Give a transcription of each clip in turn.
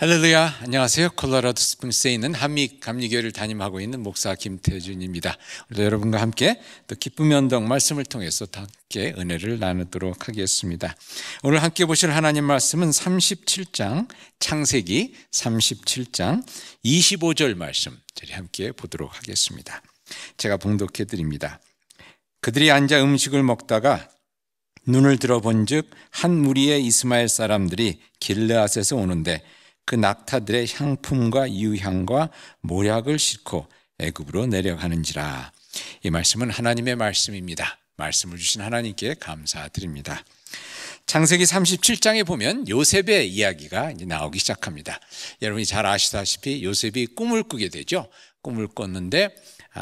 할렐루야, 안녕하세요. 콜로라도 스프링스에 있는 한미 감리교회를 담임하고 있는 목사 김태준입니다. 오늘도 여러분과 함께 또 기쁨의 언덕 말씀을 통해서 함께 은혜를 나누도록 하겠습니다. 오늘 함께 보실 하나님 말씀은 37장 창세기 37장 25절 말씀 저희 함께 보도록 하겠습니다. 제가 봉독해 드립니다. 그들이 앉아 음식을 먹다가 눈을 들어본즉 한 무리의 이스마엘 사람들이 길르앗에서 오는데 그 낙타들의 향품과 유향과 모략을 싣고 애굽으로 내려가는지라. 이 말씀은 하나님의 말씀입니다. 말씀을 주신 하나님께 감사드립니다. 창세기 37장에 보면 요셉의 이야기가 이제 나오기 시작합니다. 여러분이 잘 아시다시피 요셉이 꿈을 꾸게 되죠. 꿈을 꿨는데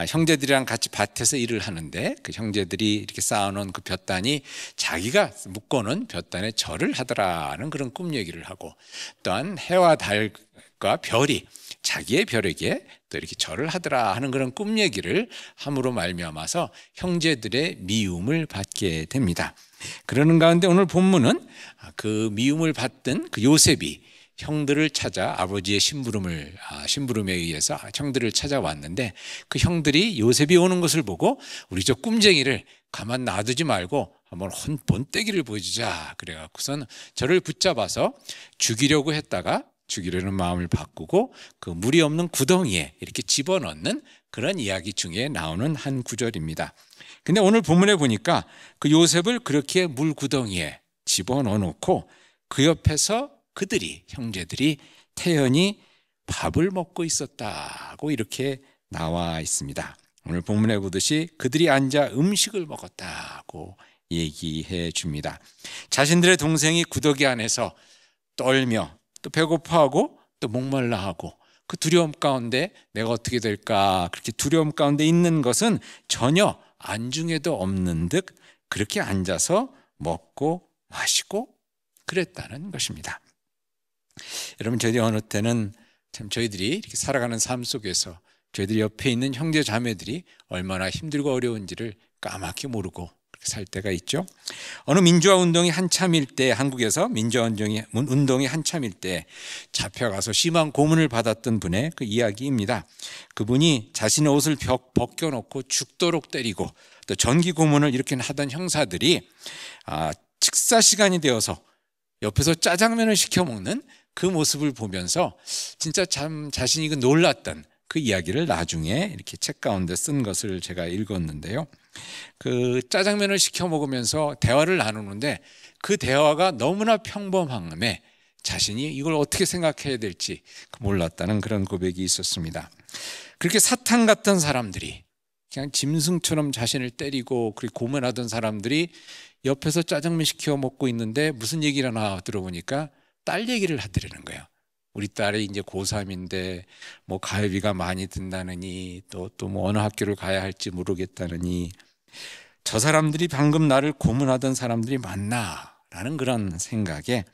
형제들이랑 같이 밭에서 일을 하는데 그 형제들이 이렇게 쌓아놓은 그 볕단이 자기가 묶어놓은 볕단에 절을 하더라는 그런 꿈 얘기를 하고, 또한 해와 달과 별이 자기의 별에게 또 이렇게 절을 하더라 하는 그런 꿈 얘기를 함으로 말미암아서 형제들의 미움을 받게 됩니다. 그러는 가운데 오늘 본문은 그 미움을 받던 그 요셉이 형들을 찾아 아버지의 심부름에 의해서 형들을 찾아왔는데, 그 형들이 요셉이 오는 것을 보고 우리 저 꿈쟁이를 가만 놔두지 말고 한번 본때기를 보여주자 그래갖고선 저를 붙잡아서 죽이려고 했다가 죽이려는 마음을 바꾸고 그 물이 없는 구덩이에 이렇게 집어넣는 그런 이야기 중에 나오는 한 구절입니다. 근데 오늘 본문에 보니까 그 요셉을 그렇게 물 구덩이에 집어넣어 놓고 그 옆에서 그들이 형제들이 태연히 밥을 먹고 있었다고 이렇게 나와 있습니다. 오늘 본문에 보듯이 그들이 앉아 음식을 먹었다고 얘기해 줍니다. 자신들의 동생이 구더기 안에서 떨며 또 배고파하고 또 목말라하고 그 두려움 가운데 내가 어떻게 될까 그렇게 두려움 가운데 있는 것은 전혀 안중에도 없는 듯 그렇게 앉아서 먹고 마시고 그랬다는 것입니다. 여러분, 저희들이 어느 때는 참 저희들이 이렇게 살아가는 삶 속에서 저희들이 옆에 있는 형제 자매들이 얼마나 힘들고 어려운지를 까맣게 모르고 그렇게 살 때가 있죠. 어느 민주화 운동이 한참일 때, 한국에서 민주화 운동이 한참일 때 잡혀가서 심한 고문을 받았던 분의 그 이야기입니다. 그분이 자신의 옷을 벗겨놓고 죽도록 때리고 또 전기 고문을 이렇게 하던 형사들이 식사 시간이 되어서 옆에서 짜장면을 시켜 먹는 그 모습을 보면서 진짜 참 자신이 놀랐던 그 이야기를 나중에 이렇게 책 가운데 쓴 것을 제가 읽었는데요. 그 짜장면을 시켜 먹으면서 대화를 나누는데 그 대화가 너무나 평범함에 자신이 이걸 어떻게 생각해야 될지 몰랐다는 그런 고백이 있었습니다. 그렇게 사탄 같던 사람들이, 그냥 짐승처럼 자신을 때리고 그렇게 고문하던 사람들이 옆에서 짜장면 시켜 먹고 있는데 무슨 얘기를 하나 들어보니까 딸 얘기를 하더라는 거예요. 우리 딸이 이제 고3인데 뭐 가회비가 많이 든다느니 또 뭐 어느 학교를 가야 할지 모르겠다느니 저 사람들이 방금 나를 고문하던 사람들이 맞나 라는 그런 생각에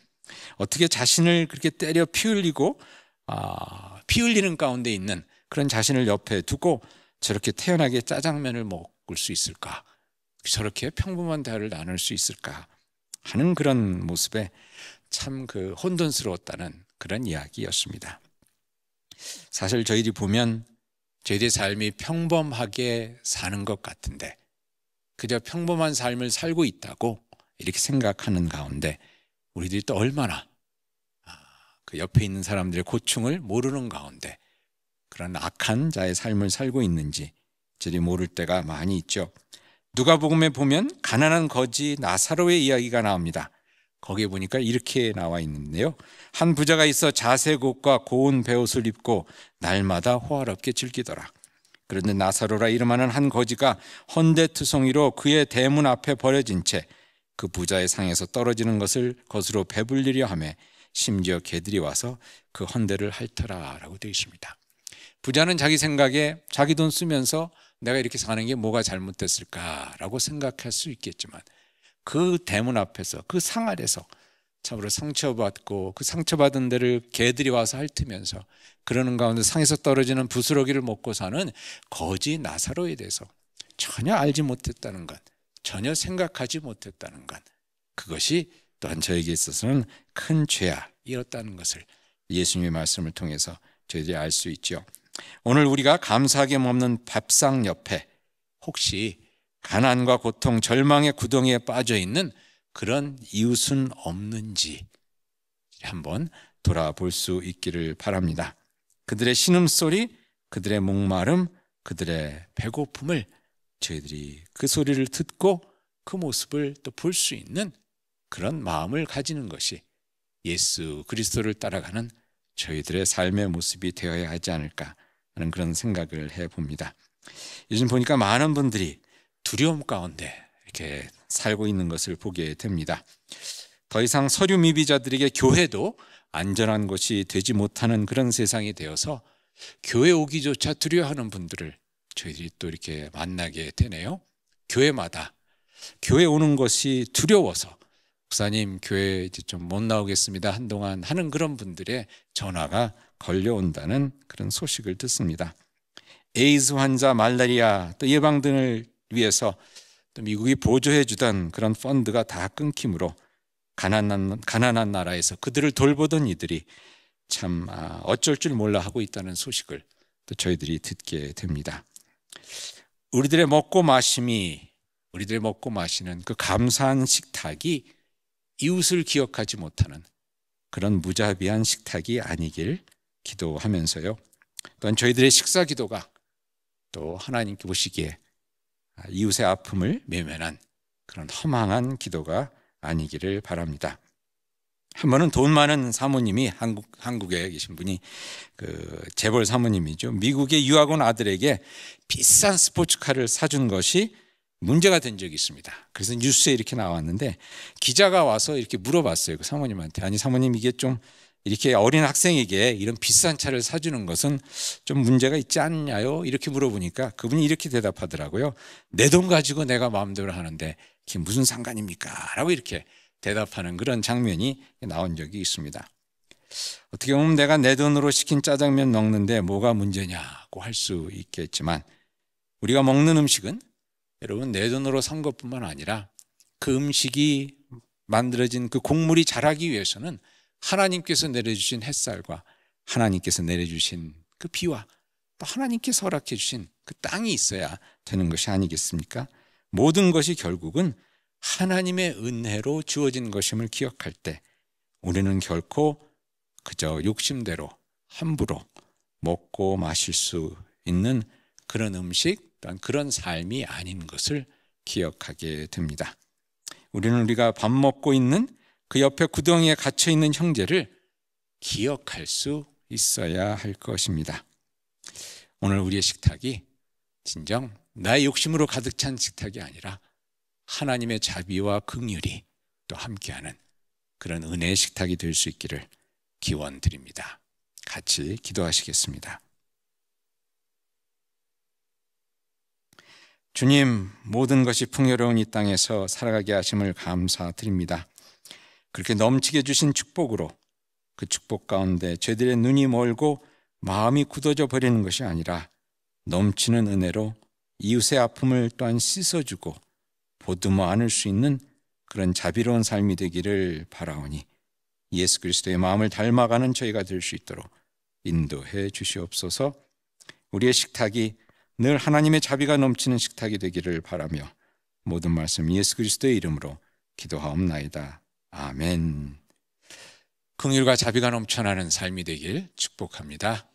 어떻게 자신을 그렇게 때려 피 흘리는 가운데 있는 그런 자신을 옆에 두고 저렇게 태연하게 짜장면을 먹을 수 있을까, 저렇게 평범한 대화를 나눌 수 있을까 하는 그런 모습에 참 그 혼돈스러웠다는 그런 이야기였습니다. 사실 저희들이 보면 저희들의 삶이 평범하게 사는 것 같은데 그저 평범한 삶을 살고 있다고 이렇게 생각하는 가운데 우리들이 또 얼마나 그 옆에 있는 사람들의 고충을 모르는 가운데 그런 악한 자의 삶을 살고 있는지 저희들이 모를 때가 많이 있죠. 누가복음에 보면 가난한 거지 나사로의 이야기가 나옵니다. 거기에 보니까 이렇게 나와 있는데요. 한 부자가 있어 자색 옷과 고운 베옷을 입고 날마다 호화롭게 즐기더라. 그런데 나사로라 이름하는 한 거지가 헌데투성이로 그의 대문 앞에 버려진 채 그 부자의 상에서 떨어지는 것을 것으로 배불리려 하며 심지어 개들이 와서 그 헌데를 핥더라라고 되어 있습니다. 부자는 자기 생각에 자기 돈 쓰면서 내가 이렇게 사는 게 뭐가 잘못됐을까라고 생각할 수 있겠지만 그 대문 앞에서 그 상 아래서 참으로 상처받고 그 상처받은 데를 개들이 와서 핥으면서 그러는 가운데 상에서 떨어지는 부스러기를 먹고 사는 거지 나사로에 대해서 전혀 알지 못했다는 것, 전혀 생각하지 못했다는 것, 그것이 또한 저에게 있어서는 큰 죄악이었다는 것을 예수님의 말씀을 통해서 저희들이 알 수 있죠. 오늘 우리가 감사하게 먹는 밥상 옆에 혹시 가난과 고통, 절망의 구덩이에 빠져 있는 그런 이웃은 없는지 한번 돌아볼 수 있기를 바랍니다. 그들의 신음소리, 그들의 목마름, 그들의 배고픔을 저희들이 그 소리를 듣고 그 모습을 또 볼 수 있는 그런 마음을 가지는 것이 예수 그리스도를 따라가는 저희들의 삶의 모습이 되어야 하지 않을까 하는 그런 생각을 해봅니다. 요즘 보니까 많은 분들이 두려움 가운데 이렇게 살고 있는 것을 보게 됩니다. 더 이상 서류 미비자들에게 교회도 안전한 곳이 되지 못하는 그런 세상이 되어서 교회 오기조차 두려워하는 분들을 저희들이 또 이렇게 만나게 되네요. 교회마다 교회 오는 것이 두려워서 목사님 교회 이제 좀 못 나오겠습니다 한동안 하는 그런 분들의 전화가 걸려온다는 그런 소식을 듣습니다. 에이즈 환자, 말라리아 또 예방 등을 위해서 또 미국이 보조해 주던 그런 펀드가 다 끊김으로 가난한 나라에서 그들을 돌보던 이들이 참 어쩔 줄 몰라 하고 있다는 소식을 또 저희들이 듣게 됩니다. 우리들의 먹고 마시는 그 감사한 식탁이 이웃을 기억하지 못하는 그런 무자비한 식탁이 아니길 기도하면서요. 또한 저희들의 식사 기도가 또 하나님께 보시기에 이웃의 아픔을 외면한 그런 허망한 기도가 아니기를 바랍니다. 한 번은 돈 많은 사모님이 한국에 계신 분이 그 재벌 사모님이죠. 미국의 유학 온 아들에게 비싼 스포츠카를 사준 것이 문제가 된 적이 있습니다. 그래서 뉴스에 이렇게 나왔는데 기자가 와서 이렇게 물어봤어요. 그 사모님한테. 아니 사모님 이게 좀 이렇게 어린 학생에게 이런 비싼 차를 사주는 것은 좀 문제가 있지 않냐요? 이렇게 물어보니까 그분이 이렇게 대답하더라고요. 내 돈 가지고 내가 마음대로 하는데 그게 무슨 상관입니까? 라고 이렇게 대답하는 그런 장면이 나온 적이 있습니다. 어떻게 보면 내가 내 돈으로 시킨 짜장면 먹는데 뭐가 문제냐고 할 수 있겠지만 우리가 먹는 음식은 여러분 내 돈으로 산 것뿐만 아니라 그 음식이 만들어진 그 곡물이 자라기 위해서는 하나님께서 내려주신 햇살과 하나님께서 내려주신 그 비와 또 하나님께서 허락해 주신 그 땅이 있어야 되는 것이 아니겠습니까? 모든 것이 결국은 하나님의 은혜로 주어진 것임을 기억할 때 우리는 결코 그저 욕심대로 함부로 먹고 마실 수 있는 그런 음식 또한 그런 삶이 아닌 것을 기억하게 됩니다. 우리가 밥 먹고 있는 그 옆에 구덩이에 갇혀 있는 형제를 기억할 수 있어야 할 것입니다. 오늘 우리의 식탁이 진정 나의 욕심으로 가득 찬 식탁이 아니라 하나님의 자비와 긍휼이 또 함께하는 그런 은혜의 식탁이 될 수 있기를 기원드립니다. 같이 기도하시겠습니다. 주님, 모든 것이 풍요로운 이 땅에서 살아가게 하심을 감사드립니다. 그렇게 넘치게 주신 축복으로 그 축복 가운데 저희들의 눈이 멀고 마음이 굳어져 버리는 것이 아니라 넘치는 은혜로 이웃의 아픔을 또한 씻어주고 보듬어 안을 수 있는 그런 자비로운 삶이 되기를 바라오니 예수 그리스도의 마음을 닮아가는 저희가 될 수 있도록 인도해 주시옵소서. 우리의 식탁이 늘 하나님의 자비가 넘치는 식탁이 되기를 바라며 모든 말씀 예수 그리스도의 이름으로 기도하옵나이다. 아멘. 긍휼과 자비가 넘쳐나는 삶이 되길 축복합니다.